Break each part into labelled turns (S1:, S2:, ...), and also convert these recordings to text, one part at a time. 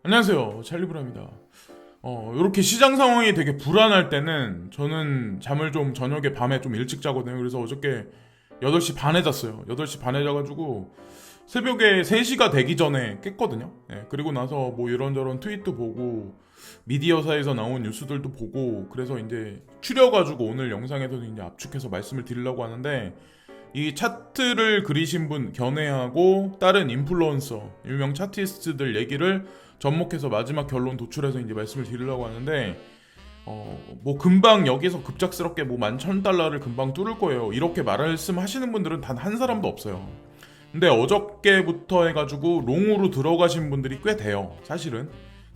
S1: 안녕하세요, 찰리브라입니다. 이렇게 시장 상황이 되게 불안할 때는 저는 잠을 좀 저녁에 밤에 좀 일찍 자거든요. 그래서 어저께 8시 반에 잤어요. 8시 반에 자가지고 새벽에 3시가 되기 전에 깼거든요. 그리고 나서 뭐 이런저런 트윗도 보고 미디어사에서 나온 뉴스들도 보고 그래서 이제 추려가지고 오늘 영상에서도 이제 압축해서 말씀을 드리려고 하는데, 이 차트를 그리신 분 견해하고 다른 인플루언서, 유명 차티스트들 얘기를 접목해서 마지막 결론 도출해서 이제 말씀을 드리려고 하는데, 뭐 금방 여기서 급작스럽게 뭐 11,000달러를 금방 뚫을 거예요, 이렇게 말씀하시는 분들은 단 한 사람도 없어요. 근데 어저께부터 해가지고 롱으로 들어가신 분들이 꽤 돼요, 사실은.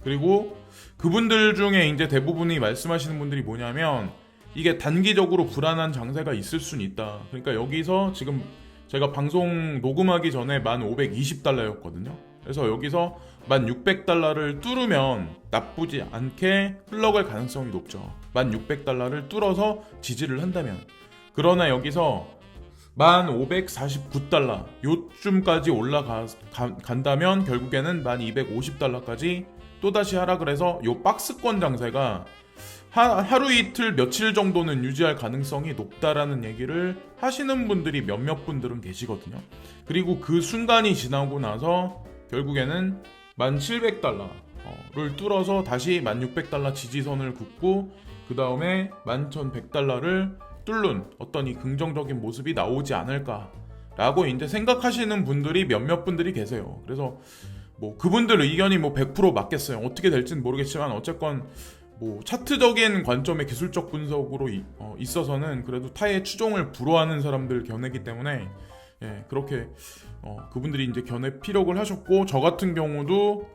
S1: 그리고 그분들 중에 이제 대부분이 말씀하시는 분들이 뭐냐면, 이게 단기적으로 불안한 장세가 있을 수는 있다. 그러니까 여기서 지금 제가 방송 녹음하기 전에 1,520달러였거든요. 그래서 여기서 1,600달러를 뚫으면 나쁘지 않게 흘러갈 가능성이 높죠. 1,600달러를 뚫어서 지지를 한다면. 그러나 여기서 1,549달러 요쯤까지 올라간다면 결국에는 1,250달러까지 또다시 하락을 해서 요 박스권 장세가 하루 이틀 며칠 정도는 유지할 가능성이 높다라는 얘기를 하시는 분들이 몇몇 분들은 계시거든요. 그리고 그 순간이 지나고 나서 결국에는 1,700달러를 뚫어서 다시 1,600달러 지지선을 긋고 그 다음에 11,100달러를 뚫는 어떤 이 긍정적인 모습이 나오지 않을까라고 이제 생각하시는 분들이 몇몇 분들이 계세요. 그래서 뭐 그분들 의견이 뭐 100% 맞겠어요. 어떻게 될지는 모르겠지만 어쨌건 뭐 차트적인 관점의 기술적 분석으로 있어서는 그래도 타의 추종을 불허하는 사람들 견해기 때문에 그렇게 그분들이 이제 견해 피력을 하셨고, 저 같은 경우도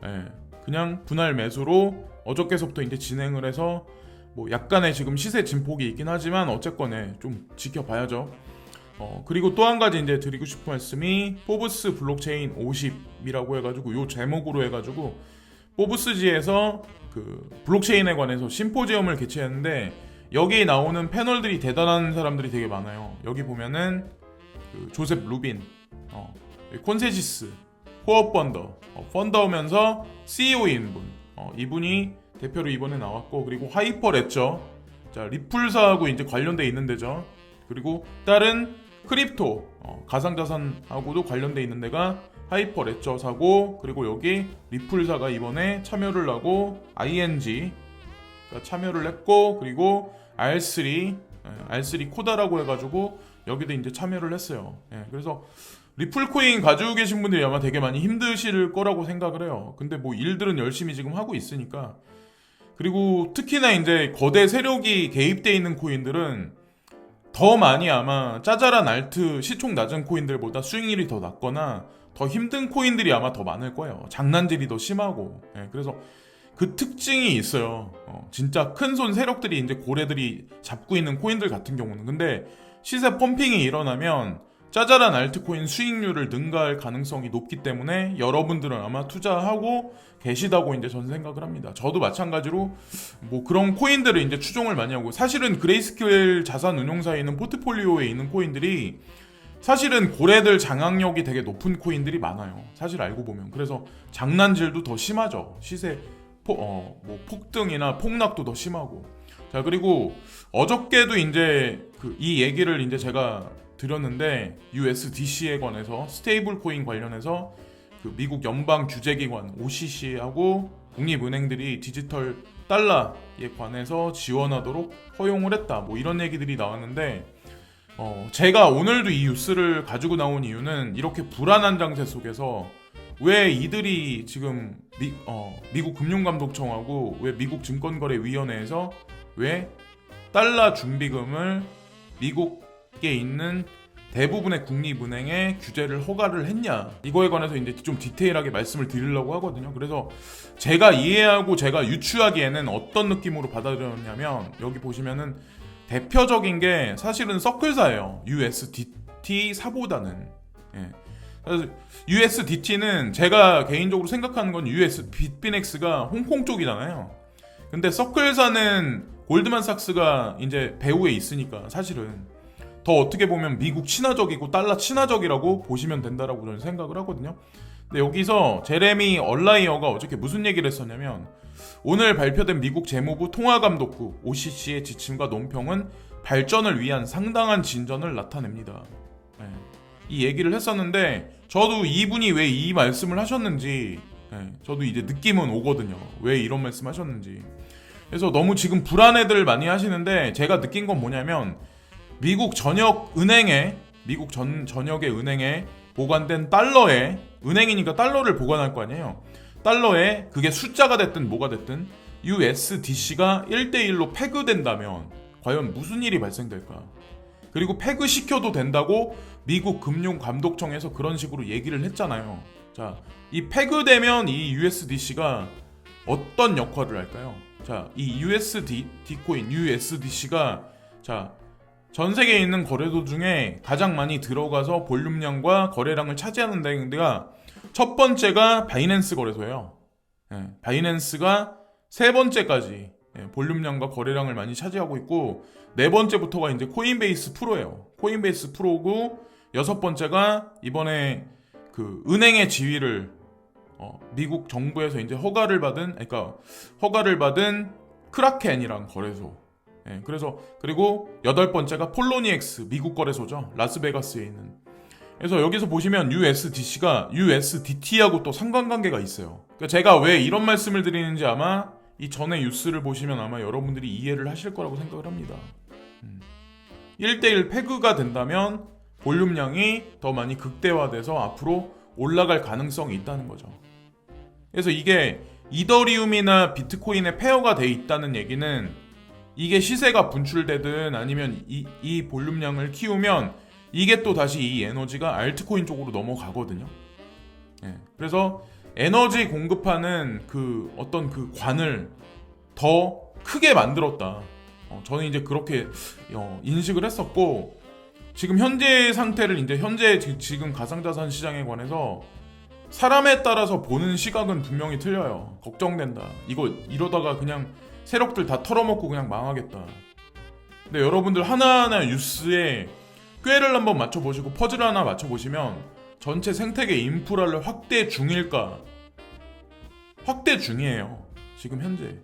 S1: 그냥 분할 매수로 어저께서부터 이제 진행을 해서 뭐 약간의 지금 시세 진폭이 있긴 하지만 어쨌건 좀 지켜봐야죠. 그리고 또 한 가지 이제 드리고 싶은 말씀이 포브스 블록체인 50이라고 해가지고 요 제목으로 해가지고 포브스지에서 그 블록체인에 관해서 심포지엄을 개최했는데, 여기 나오는 패널들이 대단한 사람들이 되게 많아요. 여기 보면은 그 조셉 루빈, 콘세시스, 코어 펀더면서 CEO인 분, 이분이 대표로 이번에 나왔고, 그리고 하이퍼 레저, 자 리플사하고 이제 관련돼 있는 데죠. 그리고 다른 크립토 가상자산하고도 관련돼 있는 데가 하이퍼 레저사고, 그리고 여기 리플사가 이번에 참여를 하고 ING가 참여를 했고, 그리고 R3 코다라고 해가지고 여기도 이제 참여를 했어요. 그래서 리플 코인 가지고 계신 분들이 아마 되게 많이 힘드실 거라고 생각을 해요. 근데 뭐 일들은 열심히 지금 하고 있으니까. 그리고 특히나 이제 거대 세력이 개입돼 있는 코인들은 더 많이 아마 짜잘한 알트 시총 낮은 코인들보다 수익률이 더 낮거나 더 힘든 코인들이 아마 더 많을 거예요. 장난질이 더 심하고. 그래서 그 특징이 있어요. 진짜 큰 손 세력들이 이제 고래들이 잡고 있는 코인들 같은 경우는. 근데 시세 펌핑이 일어나면 짜잘한 알트코인 수익률을 능가할 가능성이 높기 때문에 여러분들은 아마 투자하고 계시다고 이제 저는 생각을 합니다. 저도 마찬가지로 뭐 그런 코인들을 이제 추종을 많이 하고, 사실은 그레이스케일 자산운용사에 있는 포트폴리오에 있는 코인들이 사실은 고래들 장악력이 되게 높은 코인들이 많아요. 사실 알고 보면. 그래서 장난질도 더 심하죠. 시세 뭐 폭등이나 폭락도 더 심하고. 자, 그리고 어저께도 이제 이 얘기를 이제 제가 드렸는데, USDC에 관해서 스테이블 코인 관련해서 그 미국 연방 규제기관 OCC하고 국립은행들이 디지털 달러에 관해서 지원하도록 허용을 했다, 뭐 이런 얘기들이 나왔는데, 제가 오늘도 이 뉴스를 가지고 나온 이유는 이렇게 불안한 장세 속에서 왜 이들이 지금 미국 금융감독청하고 왜 미국 증권거래위원회에서 왜 달러 준비금을 미국에 있는 대부분의 국립은행에 규제를 허가를 했냐, 이거에 관해서 이제 좀 디테일하게 말씀을 드리려고 하거든요. 그래서 제가 이해하고 제가 유추하기에는 어떤 느낌으로 받아들였냐면, 여기 보시면은 대표적인 게 사실은 서클사예요. USDT 사보다는. 그래서 USDT는 제가 개인적으로 생각하는 건 빅비넥스가 홍콩 쪽이잖아요. 근데 서클사는 골드만삭스가 이제 배후에 있으니까 사실은 더 어떻게 보면 미국 친화적이고 달러 친화적이라고 보시면 된다라고 저는 생각을 하거든요. 근데 여기서 제레미 얼라이어가 어저께 무슨 얘기를 했었냐면, 오늘 발표된 미국 재무부 통화감독국 OCC의 지침과 논평은 발전을 위한 상당한 진전을 나타냅니다. 네. 이 얘기를 했었는데 저도 이분이 왜 이 말씀을 하셨는지 저도 이제 느낌은 오거든요. 왜 이런 말씀 하셨는지. 그래서 너무 지금 불안해들 많이 하시는데, 제가 느낀 건 뭐냐면, 미국 전역의 은행에 보관된 달러에, 은행이니까 달러를 보관할 거 아니에요. 달러에 그게 숫자가 됐든 뭐가 됐든 USDC가 1대1로 패그된다면 과연 무슨 일이 발생될까? 그리고 패그 시켜도 된다고 미국 금융감독청에서 그런 식으로 얘기를 했잖아요. 자, 이 패그되면 이 USDC가 어떤 역할을 할까요? 자, 이 USD 코인 USDC가 전 세계에 있는 거래소 중에 가장 많이 들어가서 볼륨량과 거래량을 차지하는 데가 첫 번째가 바이낸스 거래소예요. 바이낸스가 세 번째까지 볼륨량과 거래량을 많이 차지하고 있고, 네 번째부터가 이제 코인베이스 프로예요. 코인베이스 프로고, 여섯 번째가 이번에 그 은행의 지위를 미국 정부에서 이제 허가를 받은 크라켄이란 거래소. 그리고 여덟 번째가 폴로니엑스 미국 거래소죠. 라스베가스에 있는. 그래서 여기서 보시면 USDC가 USDT하고 또 상관관계가 있어요. 그러니까 제가 왜 이런 말씀을 드리는지 아마 이 전에 뉴스를 보시면 아마 여러분들이 이해를 하실 거라고 생각을 합니다. 1대1 패그가 된다면 볼륨량이 더 많이 극대화돼서 앞으로 올라갈 가능성이 있다는 거죠. 그래서 이게 이더리움이나 비트코인에 페어가 돼 있다는 얘기는, 이게 시세가 분출되든 아니면 이 볼륨량을 키우면 이게 또 다시 이 에너지가 알트코인 쪽으로 넘어가거든요. 그래서 에너지 공급하는 그 어떤 그 관을 더 크게 만들었다. 저는 이제 그렇게 인식을 했었고, 지금 현재 상태를 현재 지금 가상자산 시장에 관해서 사람에 따라서 보는 시각은 분명히 틀려요. 걱정된다. 이거 이러다가 그냥 세력들 다 털어먹고 그냥 망하겠다. 근데 여러분들 하나하나 뉴스에 꾀를 한번 맞춰보시고 퍼즐 하나 맞춰보시면 전체 생태계 인프라를 확대 중일까? 확대 중이에요. 지금 현재.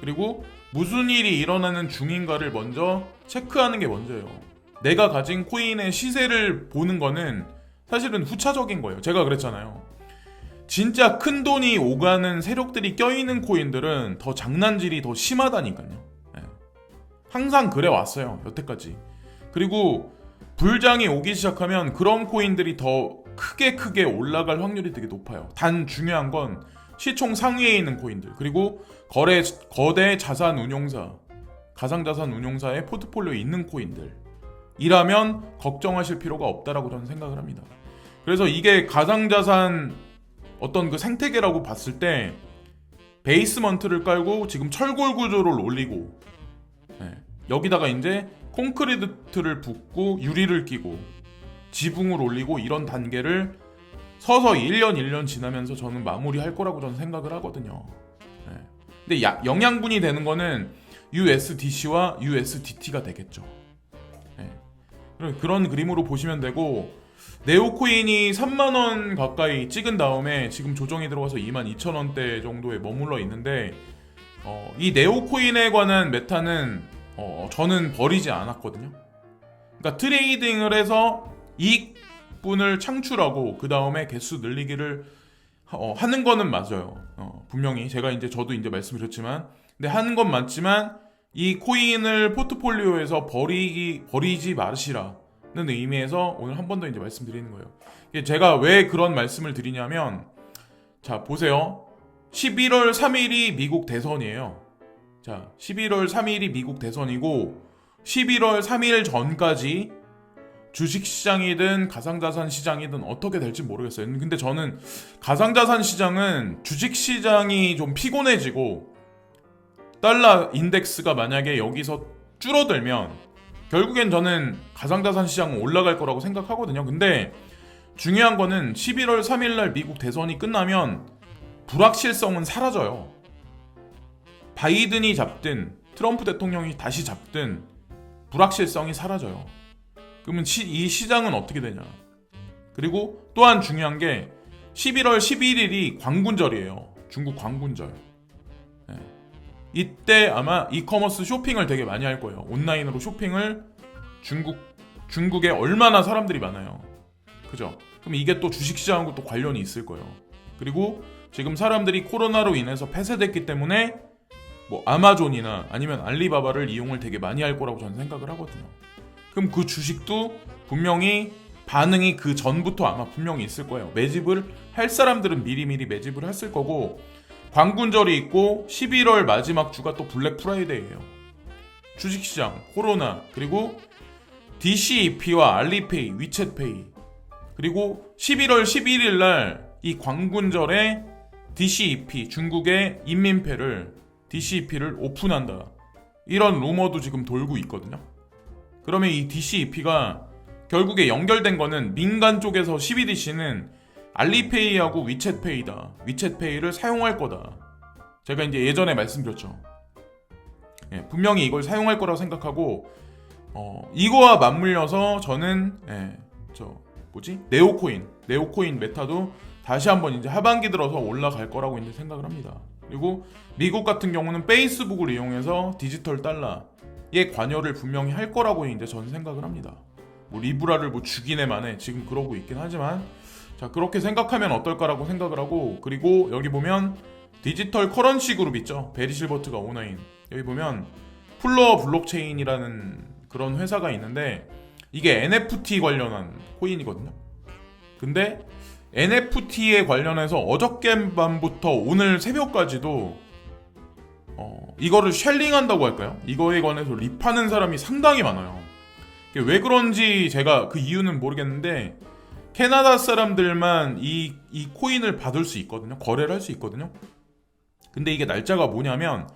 S1: 그리고 무슨 일이 일어나는 중인가를 먼저 체크하는 게 먼저예요. 내가 가진 코인의 시세를 보는 거는 사실은 후차적인 거예요. 제가 그랬잖아요. 진짜 큰 돈이 오가는 세력들이 껴있는 코인들은 더 장난질이 더 심하다니까요. 항상 그래 왔어요. 여태까지. 그리고 불장이 오기 시작하면 그런 코인들이 더 크게 올라갈 확률이 되게 높아요. 단 중요한 건 시총 상위에 있는 코인들, 그리고 거대 자산 운용사, 가상자산 운용사의 포트폴리오에 있는 코인들이라면 걱정하실 필요가 없다라고 저는 생각을 합니다. 그래서 이게 가상자산 어떤 그 생태계라고 봤을 때 베이스먼트를 깔고 지금 철골 구조를 올리고, 여기다가 이제 콘크리트를 붓고 유리를 끼고 지붕을 올리고, 이런 단계를 서서히 1년 지나면서 저는 마무리할 거라고 저는 생각을 하거든요. 근데 영양분이 되는 거는 USDC와 USDT가 되겠죠. 그런 그림으로 보시면 되고, 네오코인이 3만원 가까이 찍은 다음에 지금 조정이 들어가서 22,000원대 정도에 머물러 있는데, 이 네오코인에 관한 메타는 저는 버리지 않았거든요. 그러니까 트레이딩을 해서 이익분을 창출하고 그 다음에 개수 늘리기를 하는 거는 맞아요. 분명히 저도 이제 말씀드렸지만, 근데 하는 건 맞지만 이 코인을 포트폴리오에서 버리지 마시라는 의미에서 오늘 한 번 더 이제 말씀드리는 거예요. 제가 왜 그런 말씀을 드리냐면, 자 보세요. 11월 3일이 미국 대선이에요. 자, 11월 3일이 미국 대선이고 11월 3일 전까지 주식시장이든 가상자산 시장이든 어떻게 될지 모르겠어요. 근데 저는 가상자산 시장은 주식시장이 좀 피곤해지고 달러 인덱스가 만약에 여기서 줄어들면 결국엔 저는 가상자산 시장은 올라갈 거라고 생각하거든요. 근데 중요한 거는 11월 3일 날 미국 대선이 끝나면 불확실성은 사라져요. 바이든이 잡든 트럼프 대통령이 다시 잡든 불확실성이 사라져요. 그러면 이 시장은 어떻게 되냐. 그리고 또한 중요한 게 11월 11일이 광군절이에요. 중국 광군절. 네. 이때 아마 이커머스 쇼핑을 되게 많이 할 거예요. 온라인으로 쇼핑을 중국에 얼마나 사람들이 많아요. 그죠? 그럼 이게 또 주식시장하고 또 관련이 있을 거예요. 그리고 지금 사람들이 코로나로 인해서 폐쇄됐기 때문에 뭐 아마존이나 아니면 알리바바를 이용을 되게 많이 할 거라고 저는 생각을 하거든요. 그럼 그 주식도 분명히 반응이 그 전부터 아마 분명히 있을 거예요. 매집을 할 사람들은 미리미리 매집을 했을 거고, 광군절이 있고 11월 마지막 주가 또 블랙 프라이데이예요. 주식시장, 코로나, 그리고 DCEP와 알리페이, 위챗페이, 그리고 11월 11일 날 이 광군절에 DCEP, 중국의 인민폐를 DCEP를 오픈한다. 이런 루머도 지금 돌고 있거든요. 그러면 이 DCEP가 결국에 연결된 거는 민간 쪽에서 12DC는 알리페이하고 위챗페이다. 위챗페이를 사용할 거다. 제가 이제 예전에 말씀드렸죠. 예, 분명히 이걸 사용할 거라고 생각하고, 이거와 맞물려서 저는 네오코인 메타도 다시 한번 이제 하반기 들어서 올라갈 거라고 이제 생각을 합니다. 그리고 미국 같은 경우는 페이스북을 이용해서 디지털 달러의 관여를 분명히 할 거라고 이제 저는 생각을 합니다. 뭐 리브라를 뭐 죽이네 마네 지금 그러고 있긴 하지만, 자, 그렇게 생각하면 어떨까라고 생각을 하고, 그리고 여기 보면 디지털 커런시 그룹 있죠. 베리 실버트가 오너인. 여기 보면 플러 블록체인이라는 그런 회사가 있는데 이게 NFT 관련한 코인이거든요. 근데 NFT에 관련해서 어저께 밤부터 오늘 새벽까지도 이거를 쉘링한다고 할까요? 이거에 관해서 립하는 사람이 상당히 많아요. 왜 그런지 제가 그 이유는 모르겠는데, 캐나다 사람들만 이 코인을 받을 수 있거든요. 거래를 할 수 있거든요. 근데 이게 날짜가 뭐냐면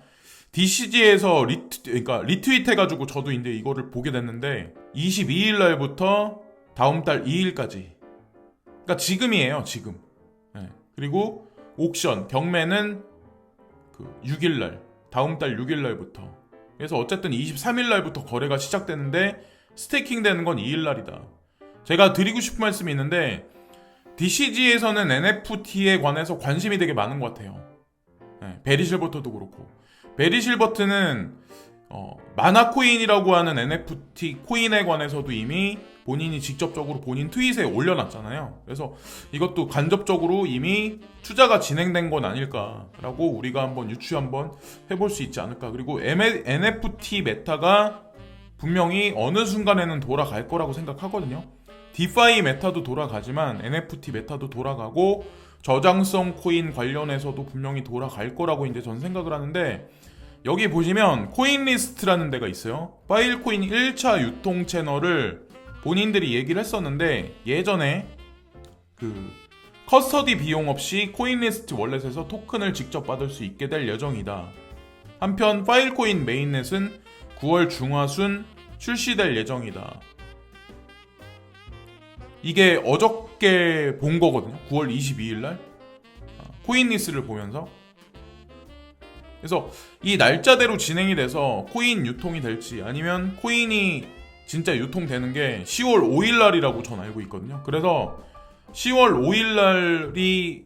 S1: DCG에서 리트윗 해가지고 저도 이제 이거를 보게 됐는데 22일 날부터 다음 달 2일까지. 그러니까 지금이에요, 지금. 네. 그리고 옥션, 경매는 그 6일 날, 다음 달 6일 날부터. 그래서 어쨌든 23일 날부터 거래가 시작되는데 스테이킹 되는 건 2일 날이다. 제가 드리고 싶은 말씀이 있는데, DCG에서는 NFT에 관해서 관심이 되게 많은 것 같아요. 네, 베리 실버트도 그렇고. 베리 실버트는 마나코인이라고 하는 NFT 코인에 관해서도 이미 본인이 직접적으로 본인 트윗에 올려놨잖아요. 그래서 이것도 간접적으로 이미 투자가 진행된 건 아닐까라고 우리가 한번 유추 한번 해볼 수 있지 않을까. 그리고 NFT 메타가 분명히 어느 순간에는 돌아갈 거라고 생각하거든요. 디파이 메타도 돌아가지만 NFT 메타도 돌아가고 저장성 코인 관련해서도 분명히 돌아갈 거라고 이제 전 생각을 하는데, 여기 보시면 코인리스트라는 데가 있어요. 파일코인 1차 유통 채널을 본인들이 얘기를 했었는데, 예전에 그 커스터디 비용 없이 코인리스트 월렛에서 토큰을 직접 받을 수 있게 될 예정이다. 한편 파일코인 메인넷은 9월 중하순 출시될 예정이다. 이게 어저께 본 거거든요. 9월 22일 날 코인리스트를 보면서. 그래서 이 날짜대로 진행이 돼서 코인 유통이 될지, 아니면 코인이 진짜 유통되는 게 10월 5일 날이라고 전 알고 있거든요. 그래서 10월 5일 날이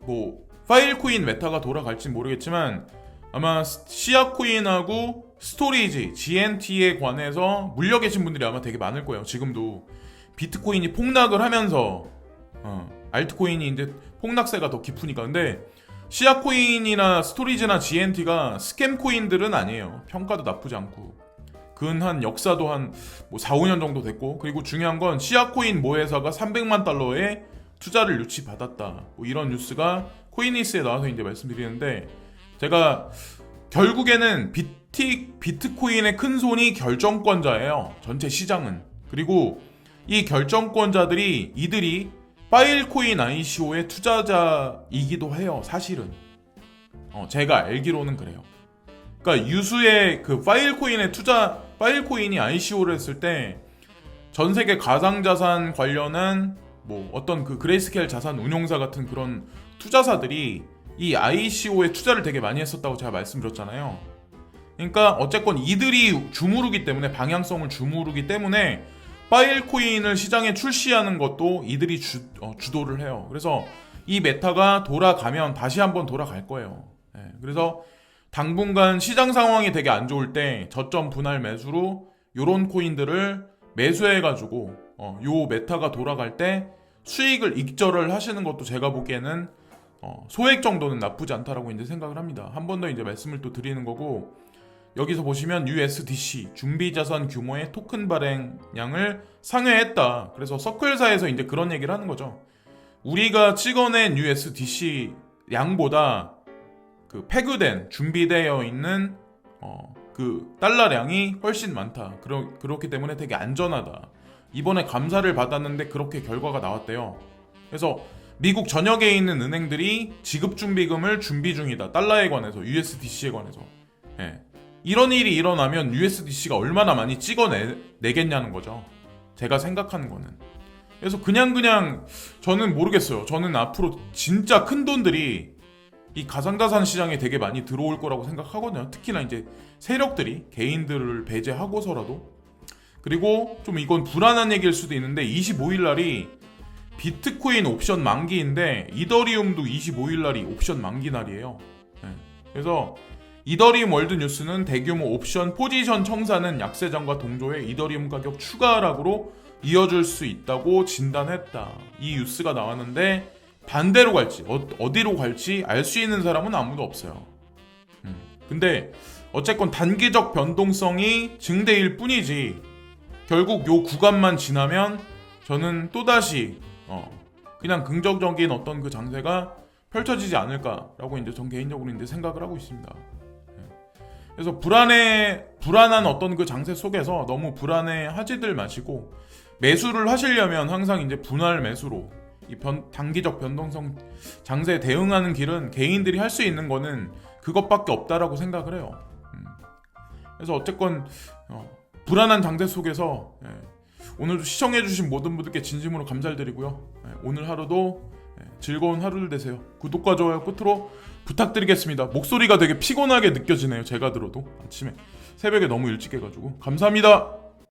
S1: 뭐 파일코인 메타가 돌아갈지 모르겠지만, 아마 시아코인하고 스토리지, GNT에 관해서 물려 계신 분들이 아마 되게 많을 거예요. 지금도 비트코인이 폭락을 하면서 알트코인이 이제 폭락세가 더 깊으니까. 근데 시아코인이나 스토리지나 GNT가 스캠 코인들은 아니에요. 평가도 나쁘지 않고 근한 역사도 한 뭐 4, 5년 정도 됐고, 그리고 중요한 건 시아코인 모회사가 300만 달러의 투자를 유치받았다. 뭐 이런 뉴스가 코인리스트에 나와서 이제 말씀드리는데, 제가 결국에는 비트코인의 큰 손이 결정권자예요. 전체 시장은. 그리고 이 결정권자들이 이들이 파일코인 ICO의 투자자이기도 해요. 사실은 제가 알기로는 그래요. 그러니까 유수의 그 파일코인이 ICO를 했을 때 전 세계 가상자산 관련한 뭐 어떤 그 그레이스케일 자산 운용사 같은 그런 투자사들이 이 ICO에 투자를 되게 많이 했었다고 제가 말씀드렸잖아요. 그러니까 어쨌건 이들이 주무르기 때문에, 방향성을 주무르기 때문에 파일코인을 시장에 출시하는 것도 이들이 주도를 해요. 그래서 이 메타가 돌아가면 다시 한번 돌아갈 거예요. 그래서 당분간 시장 상황이 되게 안 좋을 때 저점 분할 매수로 요런 코인들을 매수해가지고 요 메타가 돌아갈 때 수익을 익절을 하시는 것도 제가 보기에는 소액 정도는 나쁘지 않다라고 이제 생각을 합니다. 한 번 더 이제 말씀을 또 드리는 거고, 여기서 보시면 USDC 준비자산 규모의 토큰 발행량을 상회했다. 그래서 서클사에서 이제 그런 얘기를 하는 거죠. 우리가 찍어낸 USDC 양보다 그 패그된 준비되어 있는 그 달러량이 훨씬 많다. 그렇기 때문에 되게 안전하다. 이번에 감사를 받았는데 그렇게 결과가 나왔대요. 그래서 미국 전역에 있는 은행들이 지급 준비금을 준비 중이다. 달러에 관해서, USDC에 관해서. 이런 일이 일어나면 USDC가 얼마나 많이 찍어내겠냐는 거죠. 제가 생각하는 거는. 그래서 그냥 저는 모르겠어요. 저는 앞으로 진짜 큰 돈들이 이 가상자산 시장에 되게 많이 들어올 거라고 생각하거든요. 특히나 이제 세력들이 개인들을 배제하고서라도. 그리고 좀 이건 불안한 얘기일 수도 있는데 25일 날이 비트코인 옵션 만기인데 이더리움도 25일 날이 옵션 만기 날이에요. 그래서 이더리움 월드뉴스는 대규모 옵션 포지션 청산은 약세장과 동조해 이더리움 가격 추가 하락으로 이어질 수 있다고 진단했다. 이 뉴스가 나왔는데 반대로 갈지 어디로 갈지 알 수 있는 사람은 아무도 없어요. 근데 어쨌건 단기적 변동성이 증대일 뿐이지 결국 요 구간만 지나면 저는 또다시 그냥 긍정적인 어떤 그 장세가 펼쳐지지 않을까라고 이제 전 개인적으로 이제 생각을 하고 있습니다. 그래서 불안한 어떤 그 장세 속에서 너무 불안해하지들 마시고, 매수를 하시려면 항상 이제 분할 매수로 이 단기적 변동성 장세에 대응하는 길은 개인들이 할 수 있는 거는 그것밖에 없다라고 생각을 해요. 그래서 어쨌건 불안한 장세 속에서 오늘도 시청해주신 모든 분들께 진심으로 감사드리고요. 오늘 하루도 즐거운 하루를 되세요. 구독과 좋아요 끝으로 부탁드리겠습니다. 목소리가 되게 피곤하게 느껴지네요. 제가 들어도 아침에 새벽에 너무 일찍 해가지고 감사합니다.